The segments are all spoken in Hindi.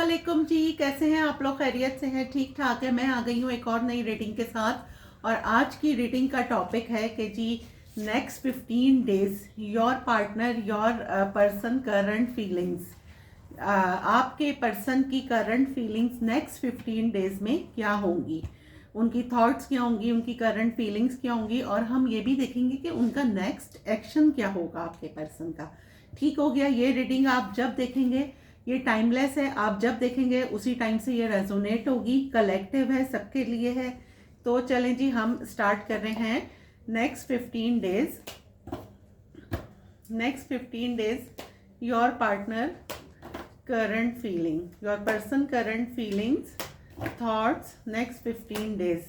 वालेकुम जी, कैसे हैं आप लोग? खैरियत से हैं? ठीक ठाक है। मैं आ गई हूँ एक और नई रीडिंग के साथ। और आज की रीडिंग का टॉपिक है कि जी next 15 days your partner your person current feelings, आपके पर्सन की करंट फीलिंग्स नेक्स्ट 15 डेज में क्या होंगी, उनकी थॉट्स क्या होंगी, उनकी करंट फीलिंग्स क्या होंगी, और हम ये भी देखेंगे कि उनका नेक्स्ट एक्शन क्या होगा आपके पर्सन का। ठीक हो गया। ये रीडिंग आप जब देखेंगे, ये टाइमलेस है, आप जब देखेंगे उसी टाइम से ये रेजोनेट होगी, कलेक्टिव है, सबके लिए है। तो चलें जी, हम स्टार्ट कर रहे हैं। Next 15 days your partner current feeling, your person current feelings, thoughts next 15 days.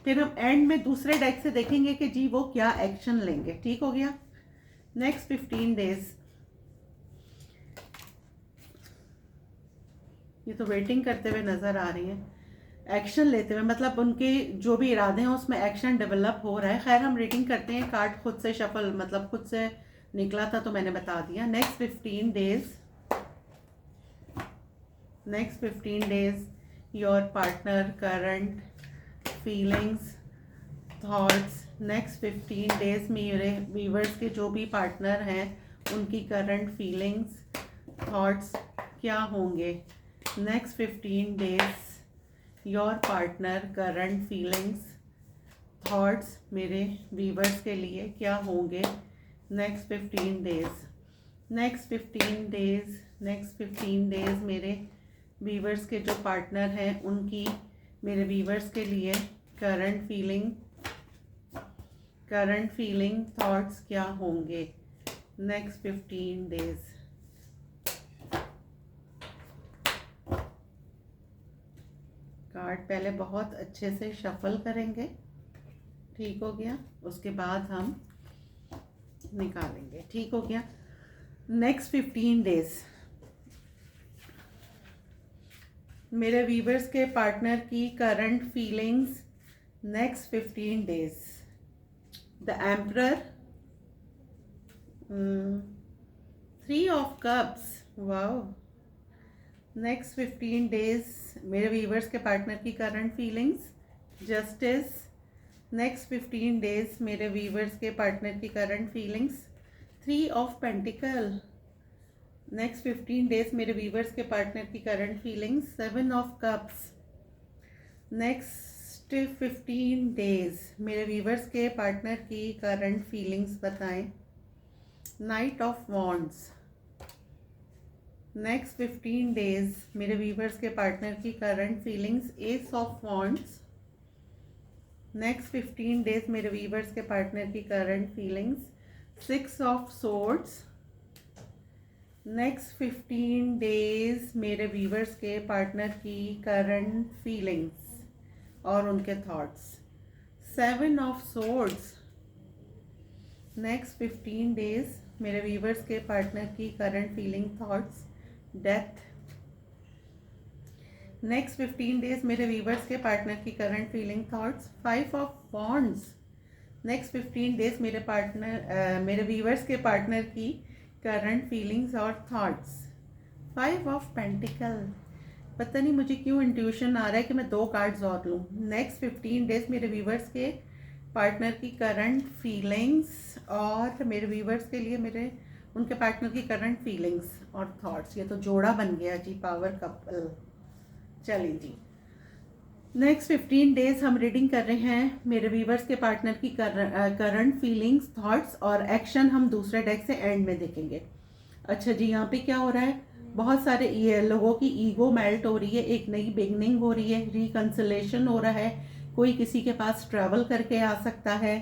फिर हम एंड में दूसरे डेक से देखेंगे कि जी वो क्या एक्शन लेंगे। ठीक हो गया। नेक्स्ट 15 डेज, ये तो वेटिंग करते हुए नजर आ रही है, एक्शन लेते हुए, मतलब उनके जो भी इरादे हैं उसमें एक्शन डेवलप हो रहा है। खैर हम रीडिंग करते हैं। कार्ड खुद से शफल, मतलब खुद से निकला था तो मैंने बता दिया। Next 15 days your partner current feelings, thoughts next 15 days मेरे व्यूवर्स के जो भी पार्टनर हैं उनकी करंट फीलिंग्स, थॉट्स क्या होंगे। Next 15 days your partner current feelings, thoughts मेरे व्यूवर्स के लिए क्या होंगे। नेक्स्ट 15 डेज मेरे व्यूवर्स के जो पार्टनर हैं उनकी मेरे व्यूवर्स के लिए करंट फीलिंग थॉट्स क्या होंगे। Next 15 days. कार्ड पहले बहुत अच्छे से शफल करेंगे। ठीक हो गया। उसके बाद हम निकालेंगे। ठीक हो गया। नेक्स्ट 15 डेज मेरे व्यूवर्स के पार्टनर की current feelings next 15 days. The emperor, 3 of cups, wow. Next 15 days मेरे व्यूवर्स के पार्टनर की current feelings, justice. Next 15 days मेरे व्यूवर्स के पार्टनर की current feelings, 3 of pentacle. Next 15 days मेरे व्यूवर्स के पार्टनर की current feelings, 7 of cups. Next 15 days मेरे व्यूवर्स के पार्टनर की करंट फीलिंग्स बताएं, night of wands. Next 15 days मेरे व्यूवर्स के पार्टनर की current feelings, S of wands. Next 15 days मेरे व्यूवर्स के पार्टनर की current feelings, 6 of swords. Next 15 days मेरे व्यूवर्स के पार्टनर की करंट फीलिंग्स और उनके thoughts, 7 of swords. Next 15 days मेरे व्यूवर्स के पार्टनर की current feeling, thoughts, death. Next 15 days मेरे व्यूवर्स के पार्टनर की current feeling, thoughts, 5 of wands. Next 15 days मेरे व्यूवर्स के पार्टनर की करंट फीलिंग्स और थॉट्स, 5 ऑफ पेंटिकल। पता नहीं मुझे क्यों इंट्यूशन आ रहा है कि मैं 2 कार्ड्स और लूँ। नेक्स्ट 15 डेज मेरे व्यूवर्स के पार्टनर की करंट फीलिंग्स और मेरे व्यूवर्स के लिए मेरे उनके पार्टनर की करंट फीलिंग्स और थॉट्स। ये तो जोड़ा बन गया जी, पावर कपल। चलिए जी, नेक्स्ट 15 डेज हम रीडिंग कर रहे हैं मेरे व्यूवर्स के पार्टनर की करंट फीलिंग्स, थॉट्स और एक्शन हम दूसरे डेक से एंड में देखेंगे। अच्छा जी, यहाँ पे क्या हो रहा है, बहुत सारे ये लोगों की ईगो मेल्ट हो रही है, एक नई बिगनिंग हो रही है, रिकंसिलेशन हो रहा है। कोई किसी के पास ट्रैवल करके आ सकता है।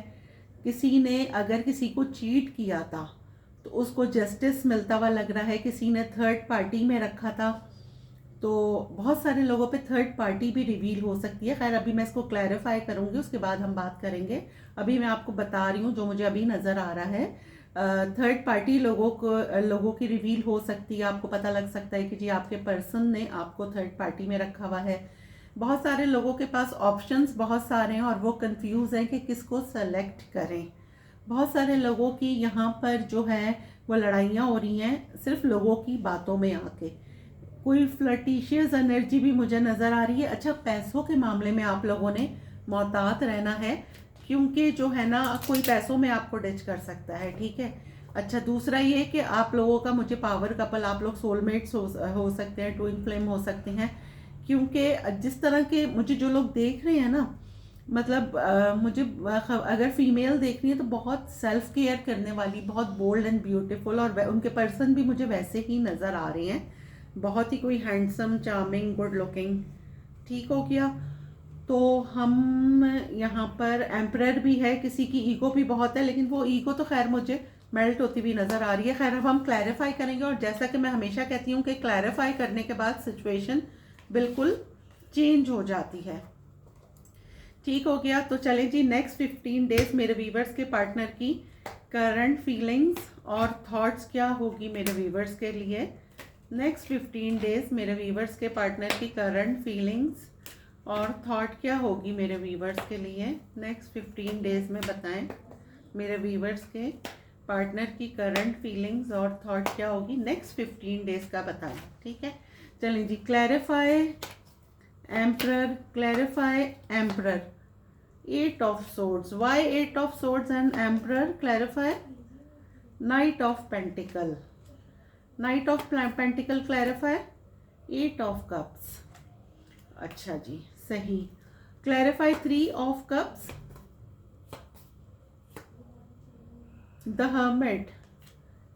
किसी ने अगर किसी को चीट किया था तो उसको जस्टिस मिलता हुआ लग रहा है। किसी ने थर्ड पार्टी में रखा था, तो बहुत सारे लोगों पे थर्ड पार्टी भी रिवील हो सकती है। खैर अभी मैं इसको क्लैरिफाई करूंगी, उसके बाद हम बात करेंगे। अभी मैं आपको बता रही हूँ जो मुझे अभी नज़र आ रहा है। थर्ड पार्टी लोगों की रिवील हो सकती है। आपको पता लग सकता है कि जी आपके पर्सन ने आपको थर्ड पार्टी में रखा हुआ है। बहुत सारे लोगों के पास ऑप्शंस बहुत सारे हैं और वो कंफ्यूज हैं कि किसको सेलेक्ट करें। बहुत सारे लोगों की यहाँ पर जो है वो लड़ाइयाँ हो रही हैं सिर्फ लोगों की बातों में आके। कोई फ्लर्टिशियस एनर्जी भी मुझे नज़र आ रही है। अच्छा, पैसों के मामले में आप लोगों ने मोहतात रहना है, क्योंकि जो है ना कोई पैसों में आपको डिच कर सकता है, ठीक है। अच्छा, दूसरा ये कि आप लोगों का मुझे पावर कपल, आप लोग सोलमेट्स हो सकते हैं, ट्विन फ्लेम हो सकते हैं, क्योंकि जिस तरह के मुझे जो लोग देख रहे हैं ना, मतलब मुझे अगर फीमेल देख रही है तो बहुत सेल्फ केयर करने वाली, बहुत बोल्ड एंड ब्यूटीफुल, और उनके पर्सन भी मुझे वैसे ही नज़र आ रहे हैं, बहुत ही कोई हैंडसम, चार्मिंग, गुड लुकिंग, ठीक हो गया। तो हम यहाँ पर एम्परर भी है, किसी की ईगो भी बहुत है, लेकिन वो ईगो तो खैर मुझे मेल्ट होती हुई नज़र आ रही है। खैर अब हम क्लैरिफाई करेंगे, और जैसा कि मैं हमेशा कहती हूँ कि क्लैरिफाई करने के बाद सिचुएशन बिल्कुल चेंज हो जाती है, ठीक हो गया। तो चलें जी, नेक्स्ट 15 डेज मेरे वीवर्स के पार्टनर की करंट फीलिंग्स और थॉट्स क्या होगी मेरे वीवर्स के लिए। नेक्स्ट 15 डेज मेरे वीवर्स के पार्टनर की करंट फीलिंग्स और थॉट क्या होगी मेरे वीवर्स के लिए। नेक्स्ट 15 डेज में बताएं मेरे वीवर्स के पार्टनर की करंट फीलिंग्स और थॉट क्या होगी, नेक्स्ट 15 डेज का बताएं, ठीक है। चलें जी, clarify emperor, clarify emperor, 8 of swords. Why 8 of swords and emperor? Clarify. Knight of pentacle. Knight of pentacle clarify. 8 of cups. अच्छा जी, सही। Clarify 3 of cups. The hermit.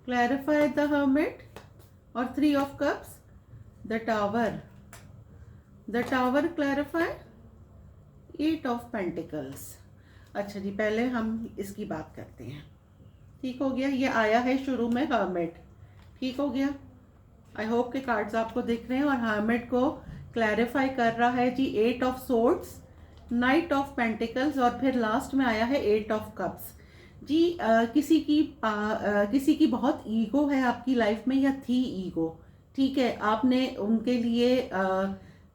Clarify the hermit. और 3 of cups. The tower. The tower clarify. 8 of pentacles. अच्छा जी, पहले हम इसकी बात करते हैं, ठीक हो गया। ये आया है शुरू में हर्मिट, ठीक हो गया। आई होप के कार्ड्स आपको दिख रहे हैं, और हर्मिट को क्लैरिफाई कर रहा है जी 8 of swords, night of pentacles, और फिर लास्ट में आया है 8 ऑफ कप्स। जी किसी की बहुत ईगो है आपकी लाइफ में, या थी ईगो, ठीक है। आपने उनके लिए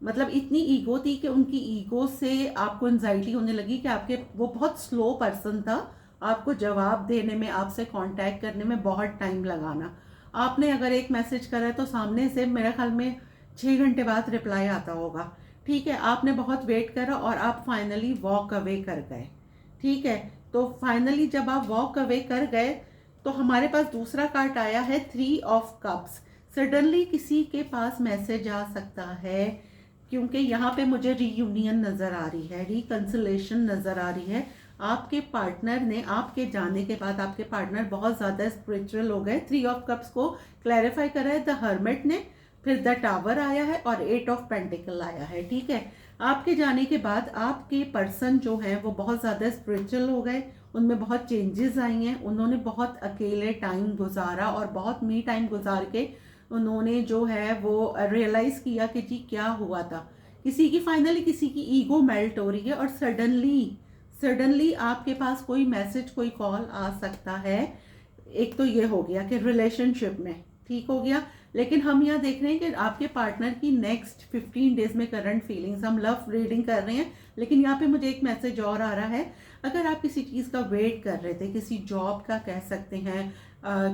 मतलब इतनी ईगो थी कि उनकी ईगो से आपको एंजाइटी होने लगी कि आपके वो बहुत स्लो पर्सन था, आपको जवाब देने में, आपसे कांटेक्ट करने में बहुत टाइम लगाना। आपने अगर एक मैसेज करा है तो सामने से मेरे ख्याल में 6 घंटे बाद रिप्लाई आता होगा, ठीक है। आपने बहुत वेट करा और आप फाइनली वॉक अवे कर गए, ठीक है। तो फाइनली जब आप वॉक अवे कर गए तो हमारे पास दूसरा कार्ड आया है 3 ऑफ कप्स। सडनली किसी के पास मैसेज आ सकता है, क्योंकि यहाँ पे मुझे रीयूनियन नज़र आ रही है, रिकंसिलेशन नज़र आ रही है। आपके पार्टनर ने, आपके जाने के बाद आपके पार्टनर बहुत ज़्यादा स्पिरिचुअल हो गए। 3 ऑफ कप्स को क्लैरिफाई करा है द हर्मिट ने, फिर द टावर आया है और 8 ऑफ पेंटिकल आया है, ठीक है। आपके जाने के बाद आपके पर्सन जो हैं वो बहुत ज़्यादा स्पिरिचुअल हो गए, उनमें बहुत चेंजेस आई हैं। उन्होंने बहुत अकेले टाइम गुजारा, और बहुत मी टाइम गुजार के उन्होंने जो है वो रियलाइज़ किया कि जी क्या हुआ था। किसी की फाइनली किसी की ईगो मेल्ट हो रही है, और सडनली आपके पास कोई मैसेज, कोई कॉल आ सकता है। एक तो ये हो गया कि रिलेशनशिप में, ठीक हो गया। लेकिन हम यहाँ देख रहे हैं कि आपके पार्टनर की नेक्स्ट 15 डेज में करंट फीलिंग्स, हम लव रीडिंग कर रहे हैं, लेकिन यहाँ पे मुझे एक मैसेज और आ रहा है। अगर आप किसी चीज़ का वेट कर रहे थे, किसी जॉब का कह सकते हैं,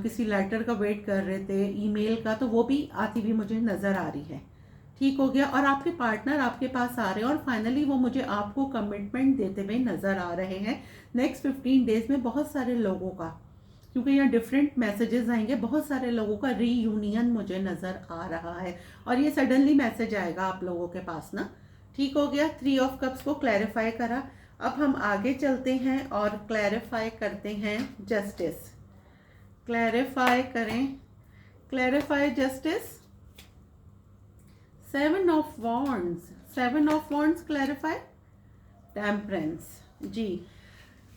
किसी लेटर का वेट कर रहे थे, ईमेल का, तो वो भी आती हुई मुझे नज़र आ रही है, ठीक हो गया। और आपके पार्टनर आपके पास आ रहे हैं, और फाइनली वो मुझे आपको कमिटमेंट देते हुए नज़र आ रहे हैं नेक्स्ट 15 डेज में। बहुत सारे लोगों का, क्योंकि यहाँ डिफरेंट मैसेजेस आएंगे, बहुत सारे लोगों का रीयूनियन मुझे नज़र आ रहा है, और ये सडनली मैसेज आएगा आप लोगों के पास ना, ठीक हो गया। 3 ऑफ कप्स को क्लैरिफाई करा। अब हम आगे चलते हैं और क्लैरिफाई करते हैं जस्टिस। क्लैरिफाई करें, clarify justice. 7 of wands, 7 of wands clarify temperance जी।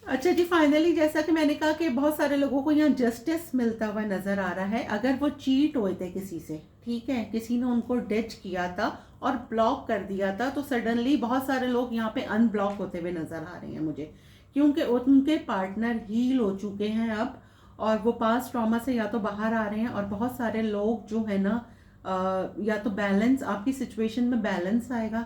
अच्छा जी, फाइनली जैसा कि मैंने कहा कि बहुत सारे लोगों को यहाँ जस्टिस मिलता हुआ नज़र आ रहा है। अगर वो चीट हुए थे किसी से, ठीक है, किसी ने उनको डिच किया था और ब्लॉक कर दिया था, तो सडनली बहुत सारे लोग यहाँ पे अनब्लॉक होते हुए नज़र आ रहे हैं मुझे, क्योंकि उनके पार्टनर हील हो चुके हैं अब, और वो पास्ट ट्रॉमा से या तो बाहर आ रहे हैं। और बहुत सारे लोग जो है ना, या तो बैलेंस, आपकी सिचुएशन में बैलेंस आएगा,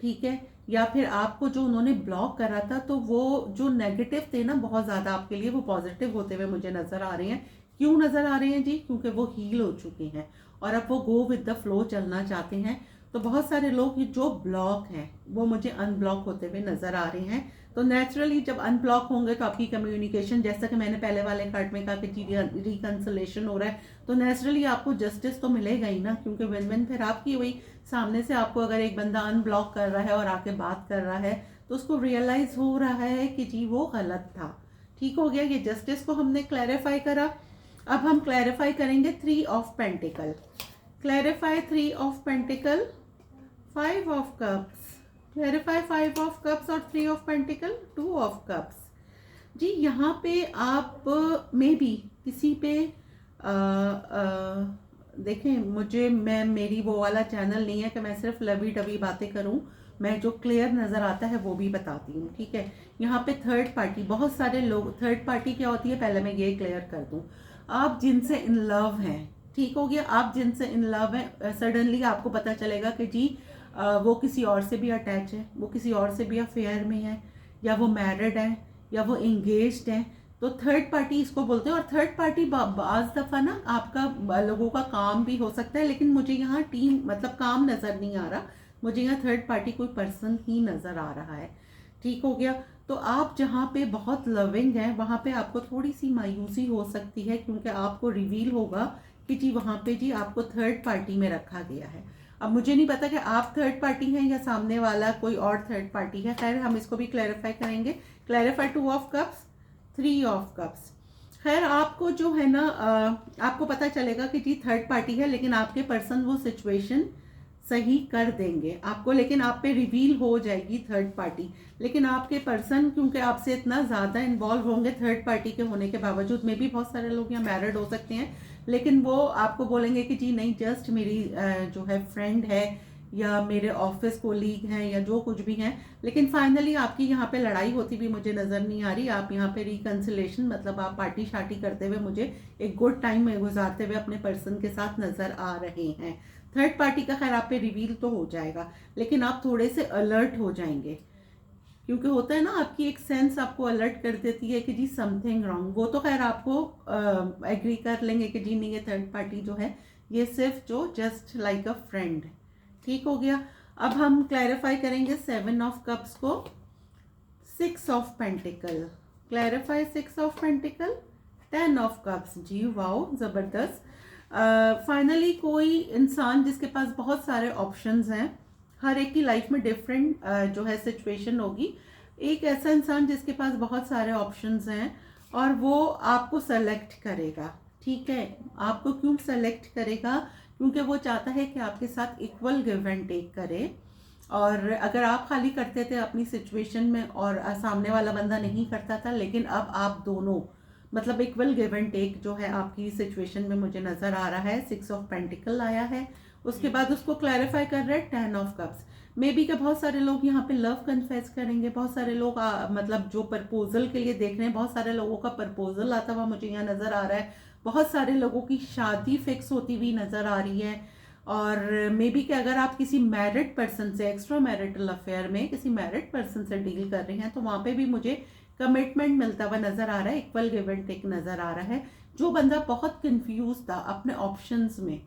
ठीक है, या फिर आपको जो उन्होंने ब्लॉक करा था, तो वो जो नेगेटिव थे ना बहुत ज़्यादा आपके लिए, वो पॉजिटिव होते हुए मुझे नज़र आ रहे हैं। क्यों नज़र आ रहे हैं जी? क्योंकि वो हील हो चुके हैं, और अब वो गो विद द फ्लो चलना चाहते हैं। तो बहुत सारे लोग जो ब्लॉक हैं वो मुझे अनब्लॉक होते हुए नज़र आ रहे हैं। तो नेचुरली जब अनब्लॉक होंगे तो आपकी कम्युनिकेशन, जैसा कि मैंने पहले वाले कार्ड में कहा कि रिकंसलेशन हो रहा है, तो नेचुरली आपको जस्टिस तो मिलेगा ही ना, क्योंकि विन विन फिर आपकी हुई। सामने से आपको अगर एक बंदा अनब्लॉक कर रहा है और आके बात कर रहा है तो उसको रियलाइज हो रहा है कि जी वो गलत था। ठीक हो गया, ये जस्टिस को हमने क्लैरिफाई करा। अब हम क्लैरिफाई करेंगे 3 of pentacle. Clarify 3 of pentacle, 5 of cups, clarify 5 of cups और 3 ऑफ पेंटिकल, 2 ऑफ कप्स। जी यहाँ पे आप मे बी किसी पे देखें, मेरी वो वाला चैनल नहीं है कि मैं सिर्फ लवी डवी बातें करूं, मैं जो क्लियर नज़र आता है वो भी बताती हूँ। ठीक है, यहाँ पे थर्ड पार्टी, बहुत सारे लोग, थर्ड पार्टी क्या होती है पहले मैं ये क्लियर कर दूँ। आप जिनसे इन लव हैं, ठीक हो गया, आप जिनसे इन लव हैं, सडनली आपको पता चलेगा कि जी वो किसी और से भी अटैच है, वो किसी और से भी अफेयर में है, या वो मैरिड है, या वो एंगेज्ड है। तो थर्ड पार्टी इसको बोलते हैं। और थर्ड पार्टी बाज़ दफ़ा ना आपका लोगों का काम भी हो सकता है, लेकिन मुझे यहाँ टीम मतलब काम नज़र नहीं आ रहा, मुझे यहाँ थर्ड पार्टी कोई पर्सन ही नज़र आ रहा है। ठीक हो गया, तो आप जहाँ पे बहुत लविंग हैं वहाँ पे आपको थोड़ी सी मायूसी हो सकती है, क्योंकि आपको रिवील होगा कि जी वहाँ पे जी आपको थर्ड पार्टी में रखा गया है। अब मुझे नहीं पता कि आप थर्ड पार्टी हैं या सामने वाला कोई और थर्ड पार्टी है, खैर हम इसको भी क्लैरिफाई करेंगे। Clarify 2 of cups, 3 of cups. खैर आपको जो है ना आपको पता चलेगा कि जी थर्ड पार्टी है, लेकिन आपके पर्सन वो सिचुएशन सही कर देंगे आपको, लेकिन आप पे रिवील हो जाएगी थर्ड पार्टी। लेकिन आपके पर्सन क्योंकि आपसे इतना ज़्यादा इन्वॉल्व होंगे थर्ड पार्टी के होने के बावजूद, में भी बहुत सारे लोग यहाँ मैरिड हो सकते हैं, लेकिन वो आपको बोलेंगे कि जी नहीं, जस्ट मेरी जो है फ्रेंड है या मेरे ऑफिस कोलीग हैं या जो कुछ भी हैं। लेकिन फाइनली आपकी यहाँ पे लड़ाई होती भी मुझे नज़र नहीं आ रही। आप यहाँ पे रिकंसिलेशन मतलब आप पार्टी शार्टी करते हुए मुझे एक गुड टाइम में गुजारते हुए अपने पर्सन के साथ नज़र आ रहे हैं। थर्ड पार्टी का खैर आप पे रिवील तो हो जाएगा, लेकिन आप थोड़े से अलर्ट हो जाएंगे, क्योंकि होता है ना आपकी एक सेंस आपको अलर्ट कर देती है कि जी समथिंग रॉन्ग। वो तो खैर आपको एग्री कर लेंगे कि जी नहीं, ये थर्ड पार्टी जो है ये सिर्फ जो जस्ट लाइक अ फ्रेंड। ठीक हो गया, अब हम क्लैरिफाई करेंगे 7 ऑफ कप्स को, 6 of pentacle, clarify 6 of pentacle, 10 of cups. जी वाओ, ज़बरदस्त। फाइनली कोई इंसान जिसके पास बहुत सारे ऑप्शंस हैं, हर एक की लाइफ में डिफरेंट जो है सिचुएशन होगी। एक ऐसा इंसान जिसके पास बहुत सारे ऑप्शंस हैं और वो आपको सेलेक्ट करेगा। ठीक है, आपको क्यों सेलेक्ट करेगा? क्योंकि वो चाहता है कि आपके साथ इक्वल गिव एंड टेक करे। और अगर आप खाली करते थे अपनी सिचुएशन में और सामने वाला बंदा नहीं करता था, लेकिन अब आप दोनों मतलब इक्वल गिव एंड टेक जो है आपकी सिचुएशन में मुझे नज़र आ रहा है। 6 ऑफ पेंटिकल आया है, उसके बाद उसको क्लैरिफाई कर रहे हैं 10 ऑफ कप्स। मे बी कि बहुत सारे लोग यहाँ पे लव कन्फेस करेंगे, बहुत सारे लोग मतलब जो प्रपोजल के लिए देख रहे हैं, बहुत सारे लोगों का प्रपोजल आता हुआ मुझे यहाँ नज़र आ रहा है, बहुत सारे लोगों की शादी फिक्स होती हुई नज़र आ रही है। और मे बी कि अगर आप किसी मैरिड पर्सन से, एक्स्ट्रा मैरिटल अफेयर में किसी मैरिड पर्सन से डील कर रहे हैं, तो वहाँ पे भी मुझे कमिटमेंट मिलता हुआ नज़र आ रहा है, इक्वल गिव एंड टेक नज़र आ रहा है। जो बंदा बहुत कंफ्यूज था अपने ऑप्शंस में,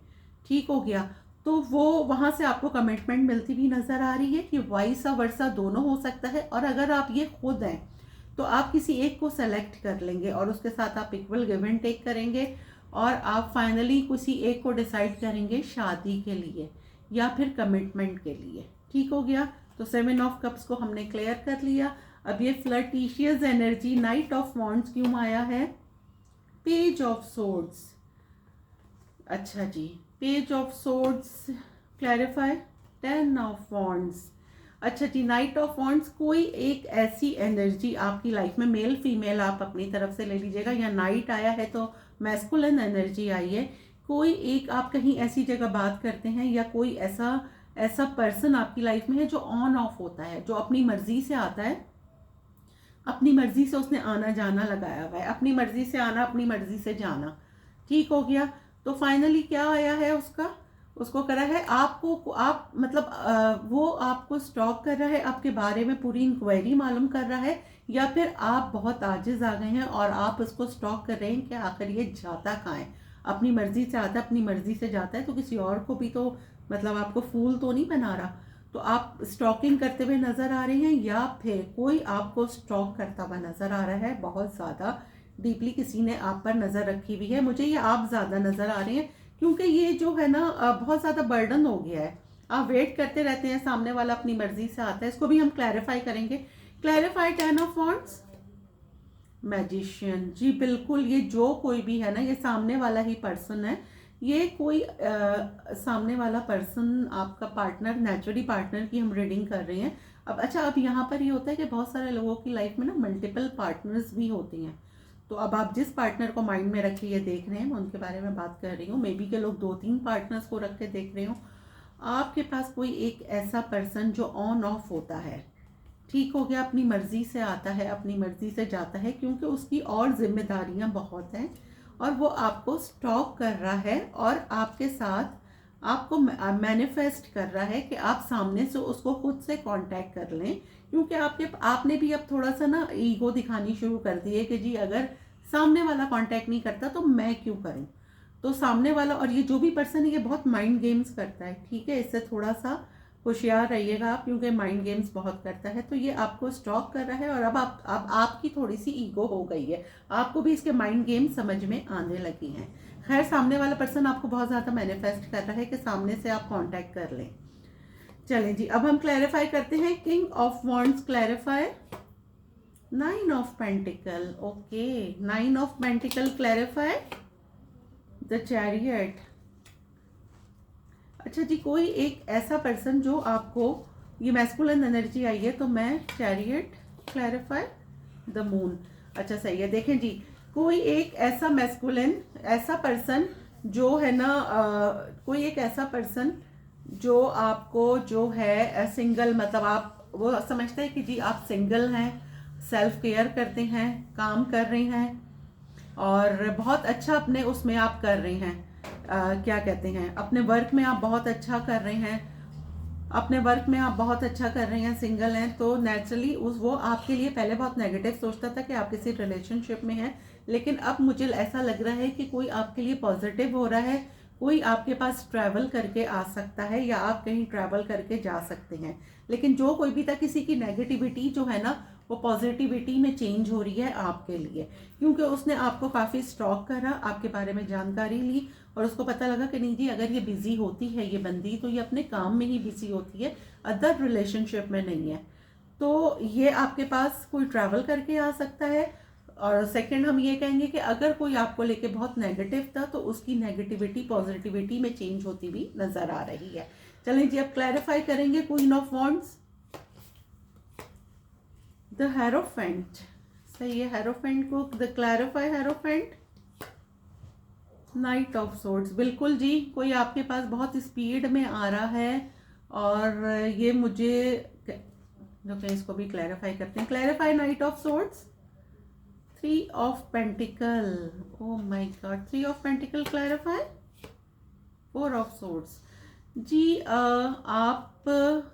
ठीक हो गया, तो वो वहाँ से आपको कमिटमेंट मिलती भी नज़र आ रही है कि वाइसा वर्सा दोनों हो सकता है। और अगर आप ये खुद हैं तो आप किसी एक को सेलेक्ट कर लेंगे और उसके साथ आप इक्वल गिव एंड टेक करेंगे, और आप फाइनली किसी एक को डिसाइड करेंगे शादी के लिए या फिर कमिटमेंट के लिए। ठीक हो गया, तो 7 ऑफ कप्स को हमने क्लियर कर लिया। अब ये flirtatious energy, knight of wands क्यों आया है? पेज ऑफ सोर्ड्स, अच्छा जी, page of swords, clarify 10 of wands. अच्छा जी, नाइट ऑफ वॉन्ड्स, कोई एक ऐसी एनर्जी आपकी लाइफ में, मेल फीमेल आप अपनी तरफ से ले लीजिएगा, या नाइट आया है तो मैस्कुलिन एनर्जी आई है। कोई एक आप कहीं ऐसी जगह बात करते हैं या कोई ऐसा पर्सन आपकी लाइफ में है जो ऑन ऑफ होता है, जो अपनी मर्जी से आता है, अपनी मर्जी से उसने आना जाना लगाया हुआ है, अपनी मर्जी से आना अपनी मर्जी से जाना। ठीक हो गया, तो फाइनली क्या आया है उसको करा है आपको, आप मतलब वो आपको स्टॉक कर रहा है, आपके बारे में पूरी इंक्वायरी मालूम कर रहा है, या फिर आप बहुत आजिज आ गए हैं और आप उसको स्टॉक कर रहे हैं कि आखिर ये जाता कहाँ है। अपनी मर्जी से आता है, अपनी मर्जी से जाता है, तो किसी और को भी तो मतलब आपको फूल तो नहीं बना रहा। तो आप स्टॉकिंग करते हुए नज़र आ रहे हैं या फिर कोई आपको स्टॉक करता हुआ नज़र आ रहा है, बहुत ज़्यादा डीपली किसी ने आप पर नज़र रखी हुई है। मुझे ये आप ज़्यादा नज़र आ रहे हैं क्योंकि ये जो है ना बहुत ज़्यादा बर्डन हो गया है। आप वेट करते रहते हैं, सामने वाला अपनी मर्जी से आता है। इसको भी हम क्लैरिफाई करेंगे। Clarify 10 of wands, magician. जी बिल्कुल, ये जो कोई भी है ना, ये सामने वाला ही पर्सन है। ये कोई सामने वाला पर्सन आपका पार्टनर, नेचुरली पार्टनर की हम रीडिंग कर रहे हैं। अब अच्छा, अब यहाँ पर ये होता है कि बहुत सारे लोगों की लाइफ में ना मल्टीपल पार्टनर्स भी होते हैं। तो अब आप जिस पार्टनर को माइंड में रखे ये देख रहे हैं, मैं उनके बारे में बात कर रही हूँ। मे बी के लोग 2-3 पार्टनर्स को रख के देख रहे हो। आपके पास कोई एक ऐसा पर्सन जो ऑन ऑफ होता है, ठीक हो गया, अपनी मर्जी से आता है, अपनी मर्जी से जाता है, क्योंकि उसकी और जिम्मेदारियां बहुत हैं और वो आपको स्टॉक कर रहा है और आपके साथ आपको मैनिफेस्ट कर रहा है कि आप सामने से उसको खुद से कांटेक्ट कर लें। क्योंकि आपने भी अब थोड़ा सा ना ईगो दिखानी शुरू कर दी है कि जी अगर सामने वाला कांटेक्ट नहीं करता तो मैं क्यों करूं। तो सामने वाला, और ये जो भी पर्सन है ये बहुत माइंड गेम्स करता है, ठीक है, इससे थोड़ा सा होशियार रहिएगा आप, क्योंकि माइंड गेम्स बहुत करता है। तो ये आपको स्टॉक कर रहा है और अब आपकी थोड़ी सी ईगो हो गई है, आपको भी इसके माइंड गेम समझ में आने लगी हैं। खैर, सामने वाला पर्सन आपको बहुत ज़्यादा मैनिफेस्ट कर रहा है कि सामने से आप कांटेक्ट कर लें। चलें जी, अब हम क्लैरिफाई करते हैं। King of wands clarify, 9 of pentacle, okay, 9 of pentacle clarify, the chariot. अच्छा जी, कोई एक ऐसा पर्सन जो आपको, ये मैस्कुलिन एनर्जी आई है तो मैं चैरियट क्लैरिफाई, द मून। अच्छा सही है। देखें जी, कोई एक ऐसा मैस्कुलिन, ऐसा पर्सन जो है ना कोई एक ऐसा पर्सन जो आपको जो है सिंगल, मतलब आप वो समझते हैं कि जी आप सिंगल हैं, सेल्फ केयर करते हैं, काम कर रहे हैं और बहुत अच्छा अपने उसमें आप कर रहे हैं, क्या कहते हैं, अपने वर्क में आप बहुत अच्छा कर रहे हैं, अपने वर्क में आप बहुत अच्छा कर रहे हैं, सिंगल हैं, तो नेचुरली वो आपके लिए पहले बहुत नेगेटिव सोचता था कि आप किसी रिलेशनशिप में हैं, लेकिन अब मुझे ऐसा लग रहा है कि कोई आपके लिए पॉजिटिव हो रहा है, कोई आपके पास ट्रैवल करके आ सकता है या आप कहीं ट्रैवल करके जा सकते हैं। लेकिन जो कोई भी था, किसी की नेगेटिविटी जो है ना वो पॉजिटिविटी में चेंज हो रही है आपके लिए, क्योंकि उसने आपको काफ़ी स्टॉक करा, आपके बारे में जानकारी ली और उसको पता लगा कि नहीं जी अगर ये बिजी होती है ये बंदी तो ये अपने काम में ही बिजी होती है, अदर रिलेशनशिप में नहीं है। तो ये आपके पास कोई ट्रैवल करके आ सकता है। और सेकंड हम ये कहेंगे कि अगर कोई आपको लेके बहुत नेगेटिव था तो उसकी नेगेटिविटी पॉजिटिविटी में चेंज होती हुई नजर आ रही है। चलें जी, अब क्लैरिफाई करेंगे। Queen of wands, the hierophant, सही है, हेरोफेंट को the clarify hierophant, night of swords. बिल्कुल जी, कोई आपके पास बहुत स्पीड में आ रहा है और ये मुझे इसको भी क्लैरिफाई करते हैं। Clarify knight of swords, 3 of pentacle, oh my god, 3 of pentacle clarify, 4 of swords. जी आप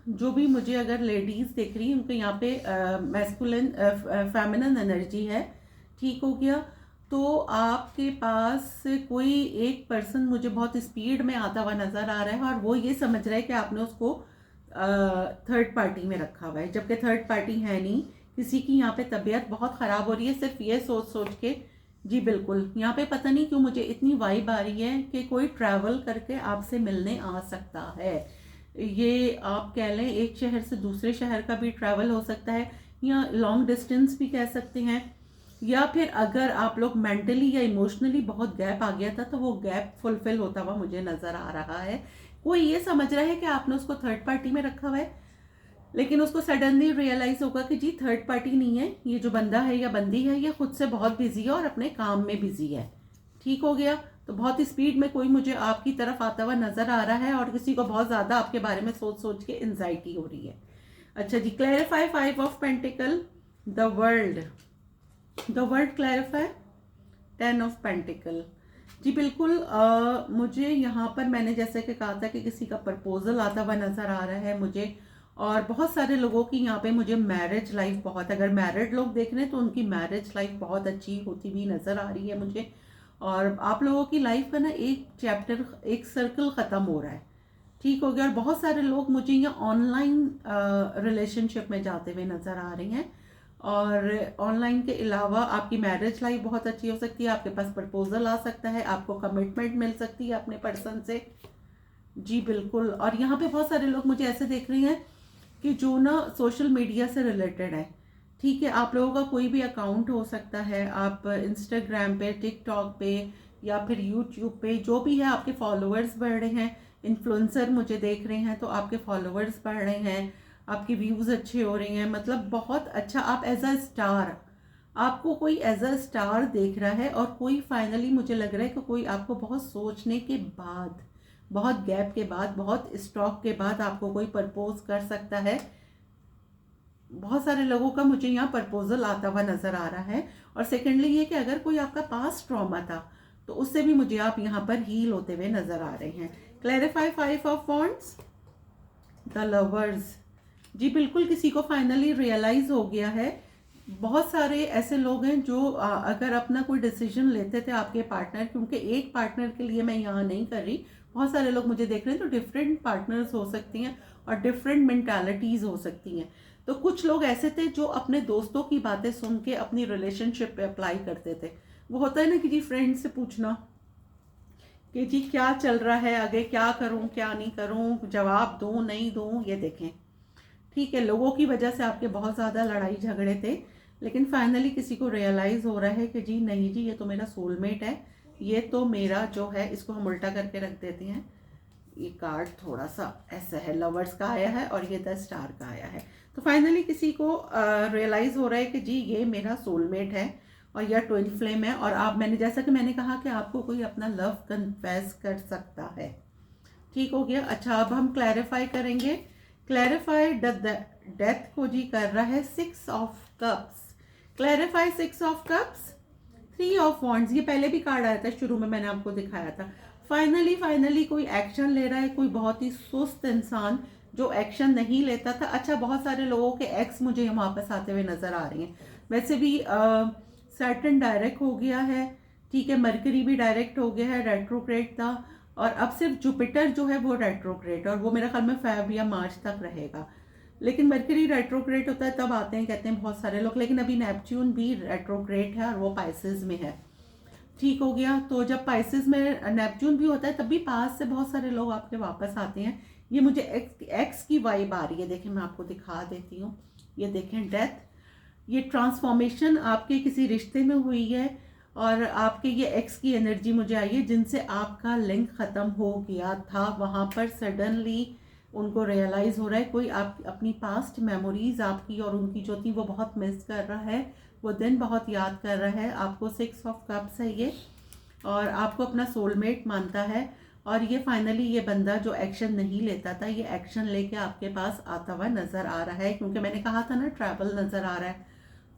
जो भी मुझे अगर लेडीज देख रही हैं उनको यहाँ पे मैस्कुलिन फेमिनिन एनर्जी है, ठीक हो गया। तो आपके पास कोई एक पर्सन मुझे बहुत स्पीड में आता हुआ नजर आ रहा है और वो ये समझ रहा है कि आपने उसको थर्ड पार्टी में रखा हुआ है, जबकि थर्ड पार्टी है नहीं। किसी की यहाँ पे तबीयत बहुत ख़राब हो रही है सिर्फ ये सोच सोच के। जी बिल्कुल, यहाँ पे पता नहीं क्यों मुझे इतनी वाइब आ रही है कि कोई ट्रैवल करके आपसे मिलने आ सकता है। ये आप कह लें एक शहर से दूसरे शहर का भी ट्रैवल हो सकता है या लॉन्ग डिस्टेंस भी कह सकते हैं, या फिर अगर आप लोग मेंटली या इमोशनली बहुत गैप आ गया था तो वो गैप फुलफिल होता हुआ मुझे नज़र आ रहा है। कोई ये समझ रहा है कि आपने उसको थर्ड पार्टी में रखा हुआ है, लेकिन उसको सडनली रियलाइज होगा कि जी थर्ड पार्टी नहीं है, ये जो बंदा है या बंदी है ये खुद से बहुत बिजी है और अपने काम में बिजी है, ठीक हो गया। तो बहुत स्पीड में कोई मुझे आपकी तरफ आता हुआ नजर आ रहा है और किसी को बहुत ज्यादा आपके बारे में सोच सोच के एंजाइटी हो रही है। अच्छा जी, clarify 5 of pentacle, the world, the world clarify 10 of pentacle. जी बिल्कुल, मुझे यहाँ पर मैंने जैसे कि कहा था कि किसी का प्रपोजल आता हुआ नजर आ रहा है मुझे, और बहुत सारे लोगों की यहाँ पे मुझे मैरिज लाइफ बहुत, अगर मैरिड लोग देख रहे हैं तो उनकी मैरिज लाइफ बहुत अच्छी होती हुई नजर आ रही है मुझे। और आप लोगों की लाइफ का ना एक चैप्टर, एक सर्कल ख़त्म हो रहा है, ठीक हो गया। और बहुत सारे लोग मुझे यहाँ ऑनलाइन रिलेशनशिप में जाते हुए नज़र आ रही हैं। और ऑनलाइन के अलावा आपकी मैरिज लाइफ बहुत अच्छी हो सकती है, आपके पास प्रपोजल आ सकता है, आपको कमिटमेंट मिल सकती है अपने पर्सन से। जी बिल्कुल। और यहाँ पे बहुत सारे लोग मुझे ऐसे देख रहे हैं कि जो ना सोशल मीडिया से रिलेटेड है, ठीक है। आप लोगों का कोई भी अकाउंट हो सकता है, आप इंस्टाग्राम पे, टिकटॉक पे या फिर यूट्यूब पे, जो भी है, आपके फॉलोअर्स बढ़ रहे हैं। इन्फ्लुएंसर मुझे देख रहे हैं तो आपके फॉलोअर्स बढ़ रहे हैं, आपकी व्यूज़ अच्छे हो रही हैं, मतलब बहुत अच्छा। आप एज अ स्टार, आपको कोई एज अ स्टार देख रहा है। और कोई फाइनली मुझे लग रहा है कि कोई आपको बहुत सोचने के बाद, बहुत गैप के बाद, बहुत स्टॉक के बाद आपको कोई प्रपोज कर सकता है। बहुत सारे लोगों का मुझे यहाँ प्रपोजल आता हुआ नज़र आ रहा है। और सेकेंडली ये कि अगर कोई आपका पास्ट ट्रॉमा था तो उससे भी मुझे आप यहाँ पर हील होते हुए नज़र आ रहे हैं। Clarify 5 of wands, the lovers. जी बिल्कुल, किसी को फाइनली रियलाइज़ हो गया है। बहुत सारे ऐसे लोग हैं जो अगर अपना कोई डिसीजन लेते थे आपके पार्टनर, क्योंकि एक पार्टनर के लिए मैं यहाँ नहीं कर रही, बहुत सारे लोग मुझे देख रहे हैं तो डिफरेंट पार्टनर्स हो सकती हैं और डिफरेंट मेंटालिटीज़ हो सकती हैं। तो कुछ लोग ऐसे थे जो अपने दोस्तों की बातें सुन के अपनी रिलेशनशिप पे अप्लाई करते थे। वो होता है ना कि जी फ्रेंड से पूछना कि जी क्या चल रहा है, आगे क्या करूं, क्या नहीं करूं, जवाब दूं, नहीं दूं। ये देखें, ठीक है, लोगों की वजह से आपके बहुत ज़्यादा लड़ाई झगड़े थे, लेकिन फाइनली किसी को रियलाइज़ हो रहा है कि जी नहीं जी, ये तो मेरा सोलमेट है, ये तो मेरा जो है, इसको हम उल्टा करके रख देते हैं। ये कार्ड थोड़ा सा ऐसा है, लवर्स का आया है और ये 10 स्टार का आया है। तो फाइनली किसी को रियलाइज़ हो रहा है कि जी ये मेरा सोलमेट है और यह ट्विन फ्लेम है। और आप, मैंने जैसा कि मैंने कहा कि आपको कोई अपना लव कन्फेस कर सकता है, ठीक हो गया। अच्छा, अब हम क्लैरिफाई करेंगे। क्लैरिफाई डेथ को जी कर रहा है 6 of cups. Clarify 6 of cups, 3 of wands. ये पहले भी कार्ड आया था, शुरू में मैंने आपको दिखाया था। फाइनली कोई एक्शन ले रहा है, कोई बहुत ही सुस्त इंसान जो एक्शन नहीं लेता था। अच्छा, बहुत सारे लोगों के एक्स मुझे यहाँ वापस आते हुए नजर आ रही हैं। वैसे भी सैटर्न डायरेक्ट हो गया है, ठीक है, मरकरी भी डायरेक्ट हो गया है, रेट्रोग्रेड था। और अब सिर्फ जुपिटर जो है वो रेट्रोग्रेड, और वो मेरा ख्याल में फेब या मार्च तक रहेगा। लेकिन मरकरी रेट्रोग्रेड होता है तब आते हैं, कहते हैं बहुत सारे लोग। लेकिन अभी नेपच्यून भी रेट्रोग्रेड है और वो पाइसेस में है, ठीक हो गया। तो जब पाइसेस में नेपच्यून भी होता है तब भी पास से बहुत सारे लोग आपके वापस आते हैं। ये मुझे एक्स की वाइब आ रही है, देखें मैं आपको दिखा देती हूँ। ये देखें डेथ, ये ट्रांसफॉर्मेशन आपके किसी रिश्ते में हुई है और आपके ये एक्स की एनर्जी मुझे आई है जिनसे आपका लिंक ख़त्म हो गया था। वहाँ पर सडनली उनको रियलाइज़ हो रहा है, कोई आप अपनी पास्ट मेमोरीज आपकी और उनकी जो थी वो बहुत मिस कर रहा है, वो दिन बहुत याद कर रहा है आपको। 6 ऑफ कप्स है ये, और आपको अपना सोलमेट मानता है। और ये फाइनली ये बंदा जो एक्शन नहीं लेता था, ये एक्शन लेके आपके पास आता हुआ नज़र आ रहा है, क्योंकि मैंने कहा था ना ट्रैवल नज़र आ रहा है।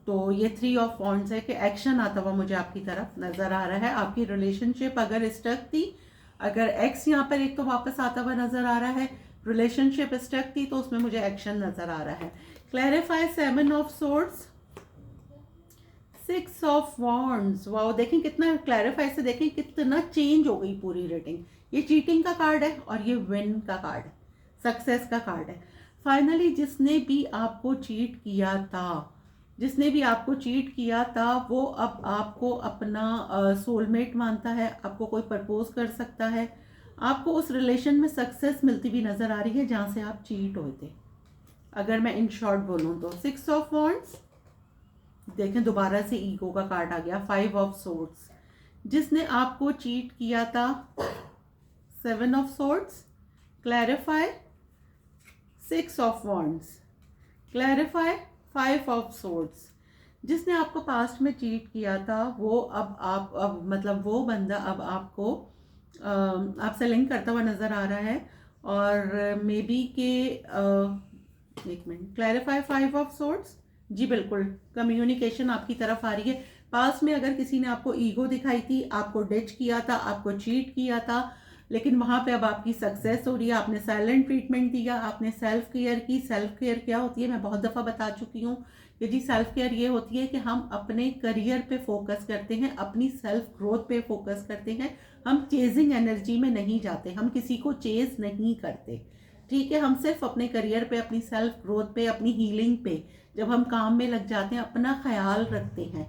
तो ये 3 ऑफ वॉन्ड्स है कि एक्शन आता हुआ मुझे आपकी तरफ नज़र आ रहा है। आपकी रिलेशनशिप अगर स्टक थी, अगर एक्स यहाँ पर एक तो वापस आता हुआ नज़र आ रहा है, रिलेशनशिप स्टक थी, तो उसमें मुझे एक्शन नज़र आ रहा है। Clarify 7 of swords, 6 of wands. Wow, देखें कितना क्लैरिफाई से, देखें कितना चेंज हो गई पूरी रेटिंग। ये चीटिंग का कार्ड है और ये विन का कार्ड है, सक्सेस का कार्ड है। फाइनली जिसने भी आपको चीट किया था, जिसने भी आपको चीट किया था, वो अब आपको अपना सोलमेट मानता है, आपको कोई प्रपोज कर सकता है, आपको उस रिलेशन में सक्सेस मिलती भी नज़र आ रही है जहाँ से आप चीट हुए थे, अगर मैं इन शॉर्ट बोलूँ तो। 6 ऑफ वॉन्ड्स, देखें दोबारा से ईगो का कार्ड आ गया। 5 ऑफ सोर्ड्स, जिसने आपको चीट किया था। 7 of swords, clarify 6 of wands, clarify 5 of swords. जिसने आपको पास्ट में चीट किया था वो अब मतलब वो बंदा अब आपको आपसे लिंक करता हुआ नज़र आ रहा है। और मे बी के एक मिनट, क्लैरिफाई 5 ऑफ सोर्ड्स, जी बिल्कुल, कम्युनिकेशन आपकी तरफ आ रही है। पास में अगर किसी ने आपको ईगो दिखाई थी, आपको डिच किया था, आपको चीट किया था, लेकिन वहाँ पे अब आपकी सक्सेस हो रही है, आपने साइलेंट ट्रीटमेंट दिया, आपने सेल्फ केयर की। सेल्फ केयर क्या होती है मैं बहुत दफ़ा बता चुकी हूँ कि जी सेल्फ केयर ये होती है कि हम अपने करियर पे फोकस करते हैं, अपनी सेल्फ ग्रोथ पे फोकस करते हैं। हम चेजिंग एनर्जी में नहीं जाते, हम किसी को चेज नहीं करते, ठीक है। हम सिर्फ अपने करियर पे, अपनी सेल्फ ग्रोथ पे, अपनी हीलिंग पे जब हम काम में लग जाते हैं, अपना ख्याल रखते हैं,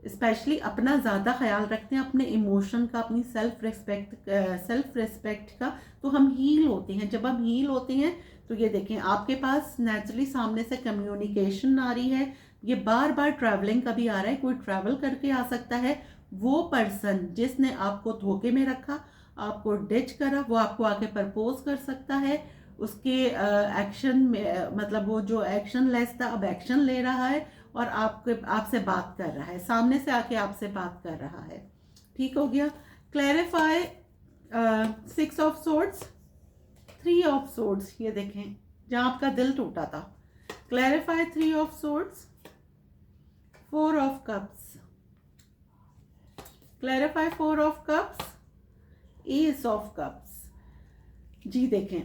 स्पेशली अपना ज़्यादा ख्याल रखते हैं, अपने इमोशन का, अपनी सेल्फ रिस्पेक्ट का, तो हम हील होते हैं। जब हम हील होते हैं तो ये देखें आपके पास नेचुरली सामने से कम्युनिकेशन आ रही है। ये बार बार ट्रैवलिंग का भी आ रहा है, कोई ट्रैवल करके आ सकता है। वो पर्सन जिसने आपको धोखे में रखा, आपको डिच करा, वो आपको आके प्रपोज कर सकता है। उसके एक्शन में मतलब वो जो एक्शन लेस था अब एक्शन ले रहा है और आपसे बात कर रहा है, सामने से आके आपसे बात कर रहा है। ठीक हो गया। Clarify 6 of swords, 3 of swords, ये देखें जहां आपका दिल टूटा था। Clarify 3 of swords, 4 of cups, clarify 4 of cups, ace of cups. जी देखें,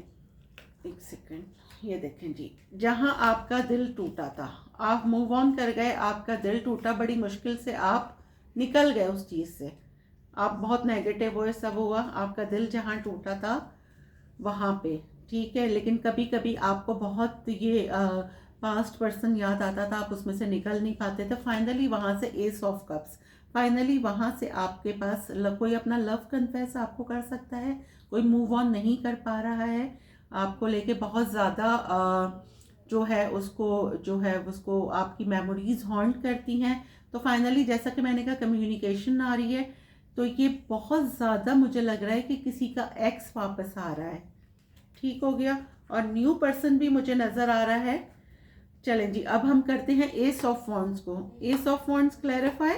एक सेकेंड, ये देखें जी, जहां आपका दिल टूटा था आप मूव ऑन कर गए, आपका दिल टूटा, बड़ी मुश्किल से आप निकल गए उस चीज़ से, आप बहुत नेगेटिव हुए, सब हुआ, आपका दिल जहां टूटा था वहां पे, ठीक है। लेकिन कभी कभी आपको बहुत ये पास्ट पर्सन याद आता था, आप उसमें से निकल नहीं पाते थे। फाइनली वहां से एस ऑफ कप्स, फाइनली वहां से आपके पास कोई अपना लव कन्फेस आपको कर सकता है, कोई मूव ऑन नहीं कर पा रहा है, आपको लेके बहुत ज़्यादा जो है उसको आपकी मेमोरीज हॉन्ट करती हैं। तो फाइनली जैसा कि मैंने कहा कम्युनिकेशन आ रही है, तो ये बहुत ज़्यादा मुझे लग रहा है कि किसी का एक्स वापस आ रहा है। ठीक हो गया। और न्यू पर्सन भी मुझे नज़र आ रहा है। चलें जी, अब हम करते हैं एस ऑफ वॉन्ड्स को। S of wands clarify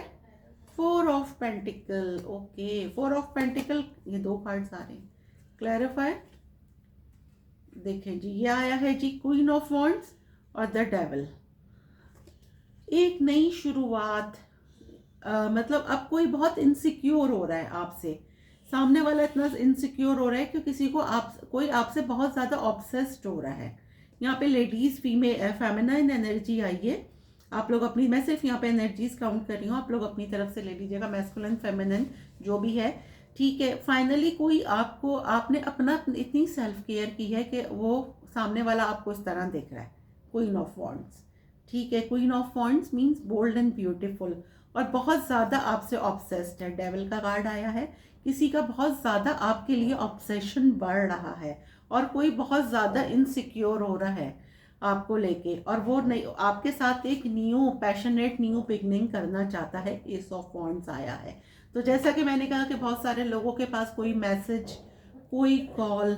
4 of pentacle. Okay, 4 of pentacle, ये 2 कार्ड्स आ रहे हैं। क्लैरिफाई, देखें जी ये आया है जी क्वीन ऑफ वॉन्ड्स और द डेविल। एक नई शुरुआत, मतलब अब कोई बहुत इनसिक्योर हो रहा है आपसे, सामने वाला इतना इनसिक्योर हो रहा है कि किसी को कोई आपसे बहुत ज़्यादा ऑब्सेस्ड हो रहा है। यहाँ पे लेडीज़ फेमिनाइन एनर्जी आई है। आप लोग अपनी, मैं सिर्फ यहाँ पे एनर्जीज काउंट कर रही हूँ, आप लोग अपनी तरफ से ले लीजिएगा, मैस्कुलिन फेमिनिन जो भी है, ठीक है। फाइनली कोई आपने अपना इतनी सेल्फ केयर की है कि वो सामने वाला आपको इस तरह देख रहा है। क्वीन ऑफ वॉन्ड्स, ठीक है। Queen of wands means bold and beautiful और बहुत ज़्यादा आपसे ऑब्सेस्ड है। डेविल का कार्ड आया है, किसी का बहुत ज़्यादा आपके लिए ऑब्सेशन बढ़ रहा है और कोई बहुत ज़्यादा इनसिक्योर हो रहा है आपको लेके, और वो नहीं आपके साथ एक न्यू पैशनेट न्यू बिगनिंग करना चाहता है। एस ऑफ वॉन्ड्स आया है। तो जैसा कि मैंने कहा कि बहुत सारे लोगों के पास कोई मैसेज, कोई कॉल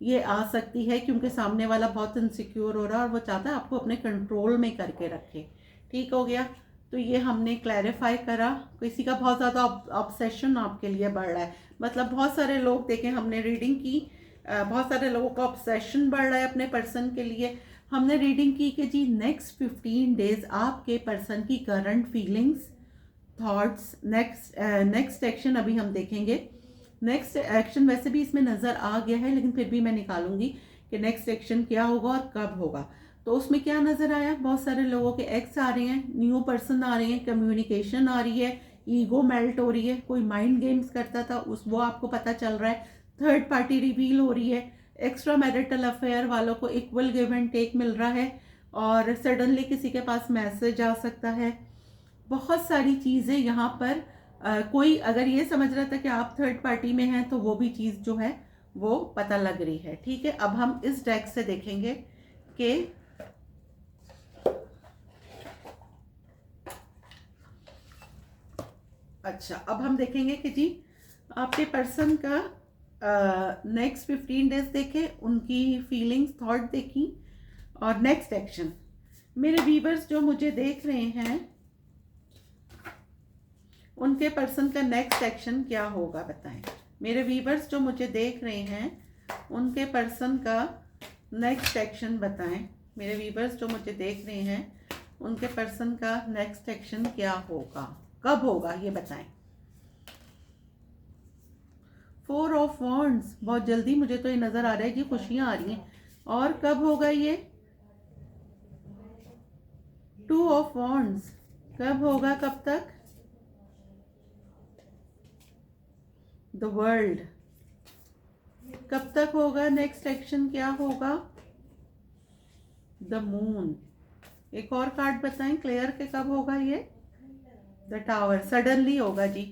ये आ सकती है क्योंकि सामने वाला बहुत इनसिक्योर हो रहा है और वो चाहता है आपको अपने कंट्रोल में करके रखे। ठीक हो गया। तो ये हमने क्लैरिफाई करा। किसी का बहुत ज़्यादा ऑब्सेशन आपके लिए बढ़ रहा है, मतलब बहुत सारे लोग देखें, हमने रीडिंग की, बहुत सारे लोगों का ऑब्सेशन बढ़ रहा है अपने पर्सन के लिए। हमने रीडिंग की कि जी नेक्स्ट 15 डेज आपके पर्सन की current feelings, thoughts, next action अभी हम देखेंगे। नेक्स्ट एक्शन वैसे भी इसमें नज़र आ गया है, लेकिन फिर भी मैं निकालूंगी कि नेक्स्ट एक्शन क्या होगा और कब होगा। तो उसमें क्या नज़र आया, बहुत सारे लोगों के एक्स आ रहे हैं, न्यू पर्सन आ रहे हैं, कम्युनिकेशन आ रही है, ईगो मेल्ट हो रही है, कोई माइंड गेम्स करता था वो आपको पता चल रहा है, थर्ड पार्टी रिवील हो रही है, एक्स्ट्रा मैरिटल अफेयर वालों को इक्वल गिव एंड टेक मिल रहा है, और सडनली किसी के पास मैसेज आ सकता है। बहुत सारी चीज़ें यहाँ पर कोई अगर ये समझ रहा था कि आप थर्ड पार्टी में हैं तो वो भी चीज़ जो है वो पता लग रही है। ठीक है, अब हम इस डेक से देखेंगे कि अच्छा, अब हम देखेंगे कि जी आपके पर्सन का नेक्स्ट 15 डेज देखे, उनकी फीलिंग्स, थॉट देखी, और नेक्स्ट एक्शन। मेरे व्यूअर्स जो मुझे देख रहे हैं उनके पर्सन का नेक्स्ट एक्शन क्या होगा बताएं। मेरे व्यूअर्स जो मुझे देख रहे हैं उनके पर्सन का नेक्स्ट एक्शन बताएं। मेरे व्यूअर्स जो मुझे देख रहे हैं उनके पर्सन का नेक्स्ट एक्शन क्या होगा, कब होगा, ये बताएं। 4 ऑफ वॉन्ड्स, बहुत जल्दी मुझे तो ये नज़र आ रहा है कि खुशियाँ आ रही हैं। और कब होगा ये? 2 ऑफ वॉन्ड्स, कब होगा, कब तक? द वर्ल्ड, कब तक होगा? नेक्स्ट एक्शन क्या होगा? The moon. एक और कार्ड बताएं क्लियर के कब होगा ये? द टावर, सडनली होगा जी।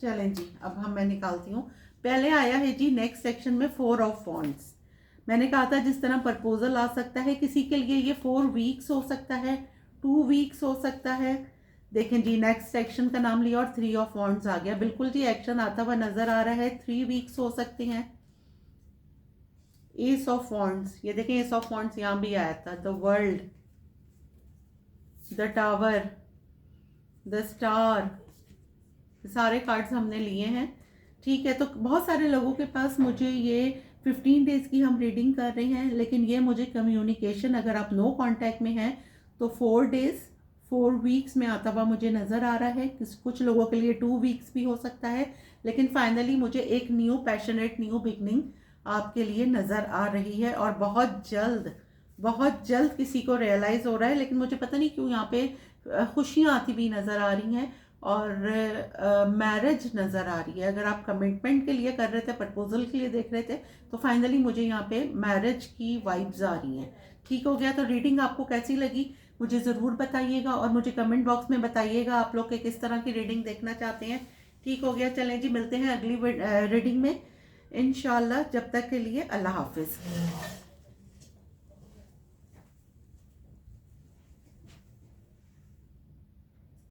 चलें जी, अब मैं निकालती हूँ। पहले आया है जी नेक्स्ट सेक्शन में 4 ऑफ वॉन्ड्स। मैंने कहा था जिस तरह प्रपोजल आ सकता है किसी के लिए, ये 4 वीक्स हो सकता है, 2 वीक्स हो सकता है। देखें जी, नेक्स्ट सेक्शन का नाम लिया और 3 ऑफ वॉन्ड्स आ गया। बिल्कुल जी, एक्शन आता हुआ नजर आ रहा है। 3 वीक्स हो सकते हैं। एस ऑफ वॉन्ड्स, ये देखें एस ऑफ वॉन्ड्स यहाँ भी आया था। The world, the tower, the star, सारे कार्ड्स हमने लिए हैं। ठीक है, तो बहुत सारे लोगों के पास मुझे ये 15 डेज की हम रीडिंग कर रहे हैं, लेकिन ये मुझे कम्युनिकेशन, अगर आप नो कांटेक्ट में हैं तो 4 डेज 4 वीक्स में आता हुआ मुझे नज़र आ रहा है। कुछ लोगों के लिए 2 वीक्स भी हो सकता है, लेकिन फाइनली मुझे एक न्यू पैशनेट न्यू बिगनिंग आपके लिए नज़र आ रही है। और बहुत जल्द किसी को रियलाइज़ हो रहा है, लेकिन मुझे पता नहीं क्यों यहाँ पे खुशियाँ आती भी नज़र आ रही हैं और मैरिज नज़र आ रही है। अगर आप कमिटमेंट के लिए कर रहे थे, प्रपोजल के लिए देख रहे थे, तो फाइनली मुझे यहाँ पे मैरिज की वाइब्स आ रही हैं। ठीक हो गया। तो रीडिंग आपको कैसी लगी मुझे ज़रूर बताइएगा और मुझे कमेंट बॉक्स में बताइएगा आप लोग के किस तरह की रीडिंग देखना चाहते हैं। ठीक हो गया। चलें जी, मिलते हैं अगली रीडिंग में इंशाल्लाह। जब तक के लिए अल्लाह हाफिज़।